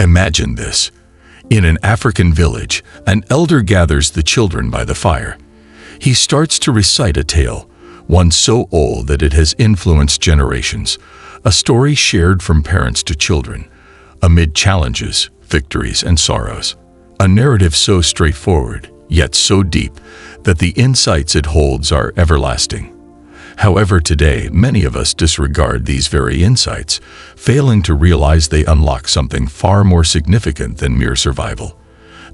Imagine this. In an African village, an elder gathers the children by the fire. He starts to recite a tale, one so old that it has influenced generations, a story shared from parents to children, amid challenges, victories, and sorrows. A narrative so straightforward, yet so deep, that the insights it holds are everlasting. However, today, many of us disregard these very insights, failing to realize they unlock something far more significant than mere survival.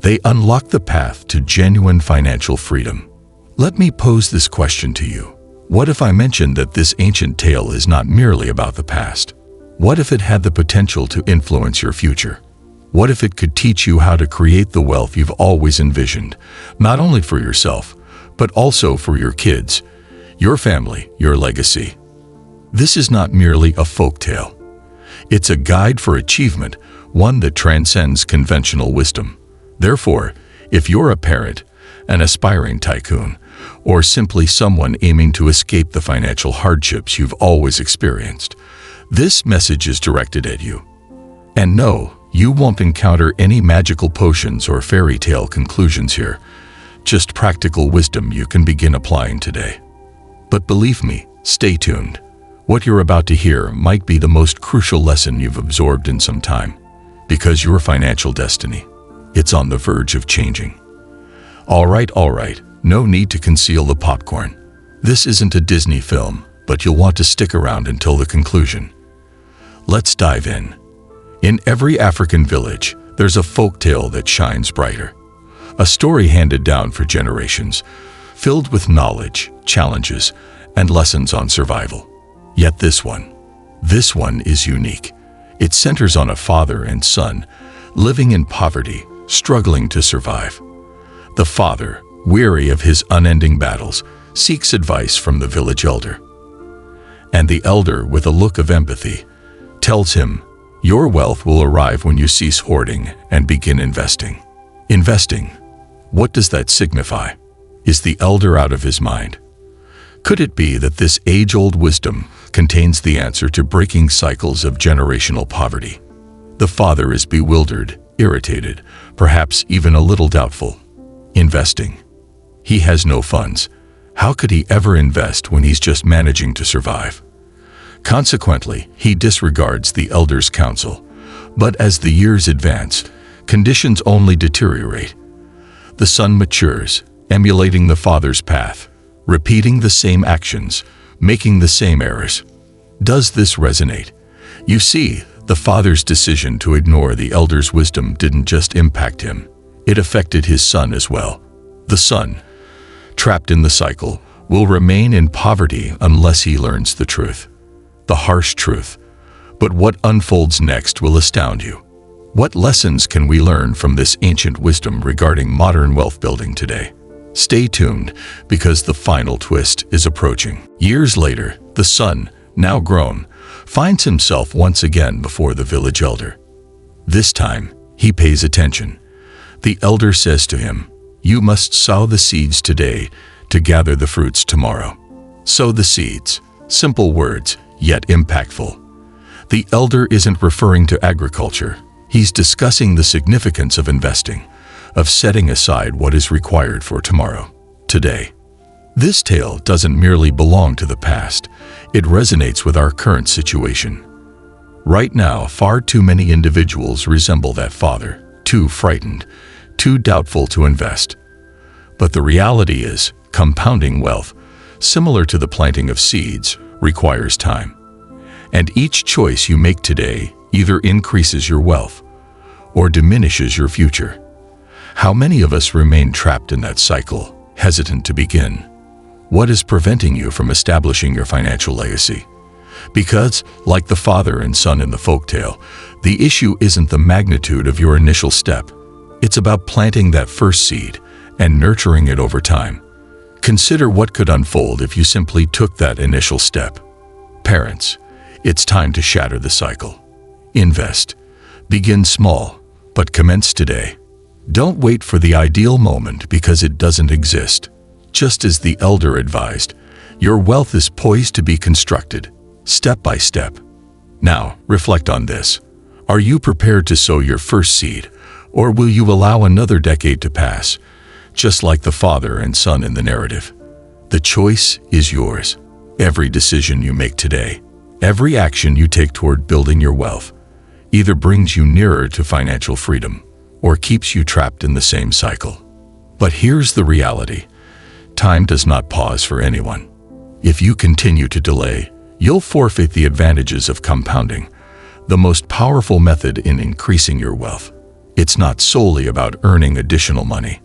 They unlock the path to genuine financial freedom. Let me pose this question to you. What if I mentioned that this ancient tale is not merely about the past? What if it had the potential to influence your future? What if it could teach you how to create the wealth you've always envisioned, not only for yourself, but also for your kids, your family, your legacy? This is not merely a folktale. It's a guide for achievement, one that transcends conventional wisdom. Therefore, if you're a parent, an aspiring tycoon, or simply someone aiming to escape the financial hardships you've always experienced, this message is directed at you. And no, you won't encounter any magical potions or fairy tale conclusions here, just practical wisdom you can begin applying today. But believe me, stay tuned. What you're about to hear might be the most crucial lesson you've absorbed in some time, because your financial destiny, it's on the verge of changing. All right, no need to conceal the popcorn. This isn't a Disney film, but you'll want to stick around until the conclusion. Let's dive in. In every African village, there's a folktale that shines brighter. A story handed down for generations, filled with knowledge, challenges, and lessons on survival. Yet this one is unique. It centers on a father and son, living in poverty, struggling to survive. The father, weary of his unending battles, seeks advice from the village elder. And the elder, with a look of empathy, tells him, "Your wealth will arrive when you cease hoarding and begin investing." Investing. What does that signify? Is the elder out of his mind? Could it be that this age-old wisdom contains the answer to breaking cycles of generational poverty? The father is bewildered, irritated, perhaps even a little doubtful. Investing. He has no funds. How could he ever invest when he's just managing to survive? Consequently, he disregards the elder's counsel. But as the years advance, conditions only deteriorate. The son matures, emulating the father's path, repeating the same actions, making the same errors. Does this resonate? You see, the father's decision to ignore the elder's wisdom didn't just impact him. It affected his son as well. The son, trapped in the cycle, will remain in poverty unless he learns the truth. The harsh truth. But what unfolds next will astound you. What lessons can we learn from this ancient wisdom regarding modern wealth building today? Stay tuned, because the final twist is approaching. Years later, the son, now grown, finds himself once again before the village elder. This time, he pays attention. The elder says to him, "You must sow the seeds today to gather the fruits tomorrow." Sow the seeds. Simple words, yet impactful. The elder isn't referring to agriculture. He's discussing the significance of investing, of setting aside what is required for tomorrow, today. This tale doesn't merely belong to the past. It resonates with our current situation. Right now, far too many individuals resemble that father, too frightened, too doubtful to invest. But the reality is, compounding wealth, similar to the planting of seeds, requires time. And each choice you make today either increases your wealth or diminishes your future. How many of us remain trapped in that cycle, hesitant to begin? What is preventing you from establishing your financial legacy? Because, like the father and son in the folktale, the issue isn't the magnitude of your initial step. It's about planting that first seed and nurturing it over time. Consider what could unfold if you simply took that initial step. Parents, it's time to shatter the cycle. Invest. Begin small, but commence today. Don't wait for the ideal moment, because it doesn't exist. Just as the elder advised, your wealth is poised to be constructed, step by step. Now, reflect on this. Are you prepared to sow your first seed, or will you allow another decade to pass, just like the father and son in the narrative? The choice is yours. Every decision you make today, every action you take toward building your wealth, either brings you nearer to financial freedom or keeps you trapped in the same cycle. But here's the reality. Time does not pause for anyone. If you continue to delay, you'll forfeit the advantages of compounding, the most powerful method in increasing your wealth. It's not solely about earning additional money.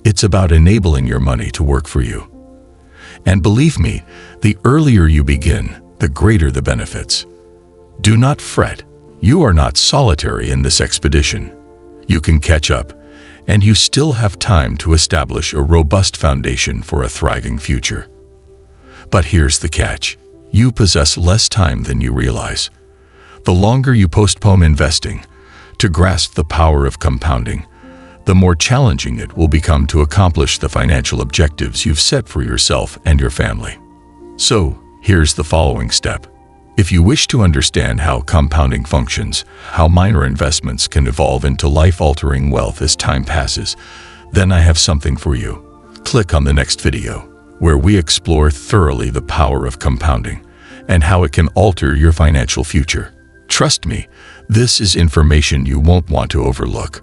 It's about enabling your money to work for you. And believe me, the earlier you begin, the greater the benefits. Do not fret. You are not solitary in this expedition. You can catch up, and you still have time to establish a robust foundation for a thriving future. But here's the catch. You possess less time than you realize. The longer you postpone investing to grasp the power of compounding, the more challenging it will become to accomplish the financial objectives you've set for yourself and your family. So, here's the following step. If you wish to understand how compounding functions, how minor investments can evolve into life-altering wealth as time passes, then I have something for you. Click on the next video, where we explore thoroughly the power of compounding and how it can alter your financial future. Trust me, this is information you won't want to overlook.